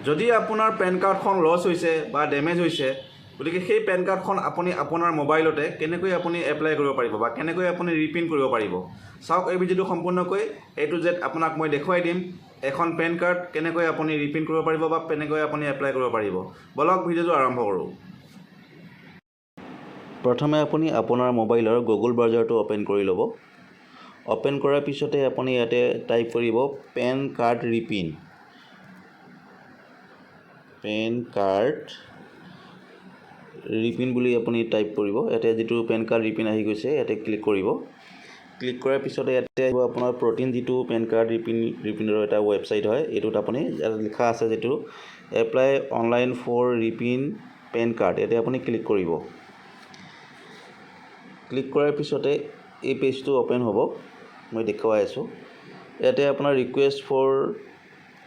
যদি আপোনাৰ পেন কাৰ্ডখন লছ হৈছে বা ডেমেজ হৈছে, গতিকে সেই পেন কাৰ্ডখন আপুনি আপোনাৰ মোবাইলতে কেনেকৈ আপুনি এপ্লাই কৰিব পাৰিব বা কেনেকৈ আপুনি ৰিপ্ৰিণ্ট কৰিব পাৰিব। চাওক এই ভিডিঅ'টো সম্পূৰ্ণকৈ A to Z আপোনাক মই দেখুৱাই দিম। এখন পেন কাৰ্ড কেনেকৈ আপুনি ৰিপ্ৰিণ্ট কৰিব পাৰিব বা কেনেকৈ আপুনি এপ্লাই কৰিব পাৰিব। বলক ভিডিঅ'টো আৰম্ভ কৰোঁ। প্ৰথমে আপুনি আপোনাৰ মোবাইলৰ গুগল ব্ৰাউজাৰটো অ'পেন কৰি ল'ব। অ'পেন কৰাৰ পিছতে আপুনি ইয়াতে টাইপ কৰিব PAN card reprint. PAN card reprint বুলি আপুনি টাইপ কৰিব। ইয়াতে যিটো পেন কাৰ্ড ৰিপ্ৰিণ্ট আহি গৈছে ইয়াতে ক্লিক কৰিব। ক্লিক কৰাৰ পিছতে ইয়াতে আহিব আপোনাৰ প্ৰ'টিন যিটো পেন কাৰ্ড ৰিপ্ৰিণ্টৰ এটা ৱেবছাইট হয়। এইটোত আপুনি ইয়াত লিখা আছে যিটো apply online for reprint PAN card, ইয়াতে আপুনি ক্লিক কৰিব। ক্লিক কৰাৰ পিছতে এই পেজটো অ'পেন হ'ব। মই দেখুৱাই আছোঁ। ইয়াতে আপোনাৰ request for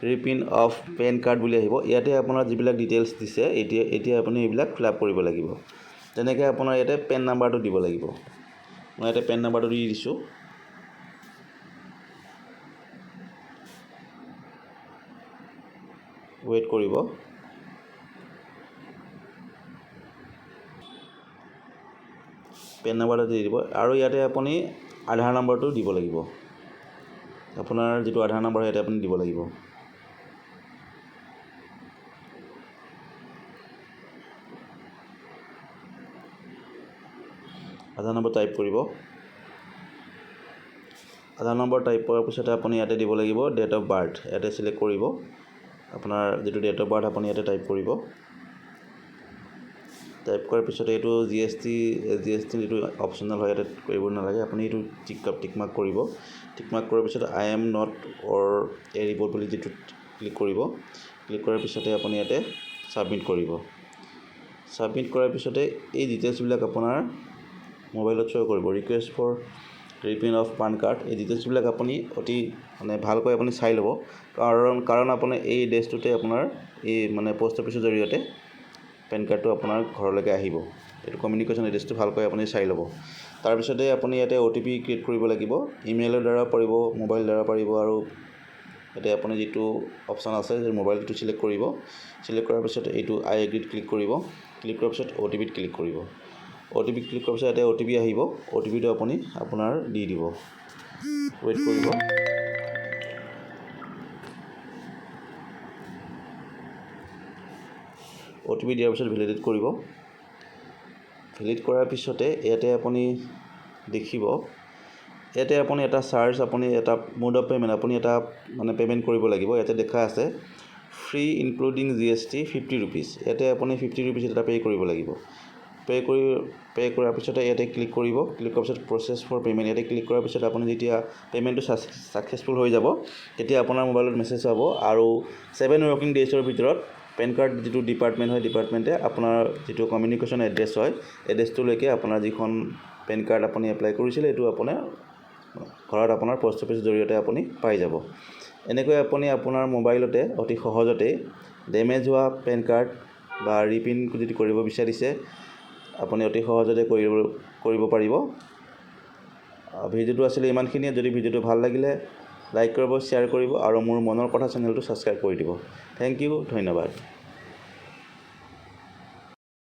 reprint of PAN card বুলি আহিব। ইয়াতে আপোনাৰ যিবিলাক ডিটেইলছ দিছে এতিয়া আপুনি এইবিলাক ফিল আপ কৰিব লাগিব। তেনেকৈ আপোনাৰ ইয়াতে পেন নাম্বাৰটো দিব লাগিব। মই ইয়াতে পেন নাম্বাৰটো দি দিছোঁ। ৱেইট কৰিব। পেন নাম্বাৰটো দি দিব আৰু ইয়াতে আপুনি আধাৰ নম্বৰটো দিব লাগিব। আপোনাৰ যিটো আধাৰ নম্বৰ ইয়াতে আপুনি দিব লাগিব। আধাৰ নম্বৰ টাইপ কৰিব। আধাৰ নম্বৰ টাইপ কৰাৰ পিছতে আপুনি ইয়াতে দিব লাগিব ডেট অফ বাৰ্থ। ইয়াতে চিলেক্ট কৰিব আপোনাৰ যিটো ডেট অফ বাৰ্থ আপুনি ইয়াতে টাইপ কৰিব। টাইপ কৰাৰ পিছতে এইটো GST যিটো অপশ্যনেল হয় ইয়াতে কৰিব নালাগে। আপুনি এইটো টিক মাৰ্ক কৰিব। টিক মাৰ্ক কৰাৰ পিছতে I am not or a report বুলি যিটো ক্লিক কৰিব। ক্লিক কৰাৰ পিছতে আপুনি ইয়াতে ছাবমিট কৰিব। ছাবমিট কৰাৰ পিছতে এই ডিটেইলছবিলাক আপোনাৰ মোবাইলত শ্ব' কৰিব। Request for reprint of PAN card, এই ডিটেইলছবিলাক আপুনি অতি ভালকৈ আপুনি চাই ল'ব। কাৰণ আপোনাৰ এই এড্ৰেছটোতে আপোনাৰ এই পোষ্ট অফিচৰ জৰিয়তে পেন কাৰ্ডটো আপোনাৰ ঘৰলৈকে আহিব। এইটো কমিউনিকেশ্যন এড্ৰেছটো ভালকৈ আপুনি চাই ল'ব। তাৰপিছতে আপুনি ইয়াতে OTP ক্ৰিয়েট কৰিব লাগিব। ইমেইলৰ দ্বাৰা পাৰিব, মোবাইল দ্বাৰা পাৰিব আৰু ইয়াতে আপুনি যিটো অপশ্যন আছে যে মোবাইলটো চিলেক্ট কৰিব। চিলেক্ট কৰাৰ পিছত এইটো আই এগ্ৰীত ক্লিক কৰিব। ক্লিক কৰাৰ পিছত OTPত ক্লিক কৰিব। OTPত ক্লিক কৰাৰ পিছত ইয়াতে OTP আহিব। OTPটো আপুনি আপোনাৰ দি দিব। ৱেইট কৰিব। OTP দিয়াৰ পিছত ভেলিডেট কৰিব। ভেলিড কৰাৰ পিছতে ইয়াতে আপুনি দেখিব ইয়াতে আপুনি এটা চাৰ্জ আপুনি এটা মোড অফ পে'মেণ্ট আপুনি এটা পে'মেণ্ট কৰিব লাগিব। ইয়াতে দেখা আছে ফ্ৰী ইনক্লুডিং GST 50 ৰুপিজ। ইয়াতে আপুনি 50 ৰুপিজ এটা পে' কৰিব লাগিব। পে' কৰাৰ পিছতে ইয়াতে ক্লিক কৰিব। ক্লিক কৰাৰ পিছত প্ৰচেছ ফৰ পে'মেণ্ট ইয়াতে ক্লিক কৰাৰ পিছত আপুনি যেতিয়া পে'মেণ্টটো ছাকচেছফুল হৈ যাব তেতিয়া আপোনাৰ মোবাইলত মেছেজ পাব আৰু 7 ৱৰ্কিং ডেইজৰ ভিতৰত পেন কাৰ্ড যিটো ডিপাৰ্টমেণ্ট হয় ডিপাৰ্টমেণ্টে আপোনাৰ যিটো কমিউনিকেশ্যন এড্ৰেছ হয় এড্ৰেছটোলৈকে আপোনাৰ যিখন পেন কাৰ্ড আপুনি এপ্লাই কৰিছিলে এইটো আপোনাৰ ঘৰত আপোনাৰ পোষ্ট অফিচৰ জৰিয়তে আপুনি পাই যাব। এনেকৈ আপুনি আপোনাৰ মোবাইলতে অতি সহজতে ডেমেজ হোৱা পেন কাৰ্ড বা ৰিপ্ৰিণ্ট যদি কৰিব বিচাৰিছে আপুনি অতি সহজতে কৰিব পাৰিব। ভিডিঅ'টো আছিলে ইমানখিনিয়ে। যদি ভিডিঅ'টো ভাল লাগিলে লাইক কৰিব, শ্বেয়াৰ কৰিব আৰু মোৰ মনৰ কথা চেনেলটো ছাবস্ক্ৰাইব কৰি দিব। থেংক ইউ, ধন্যবাদ।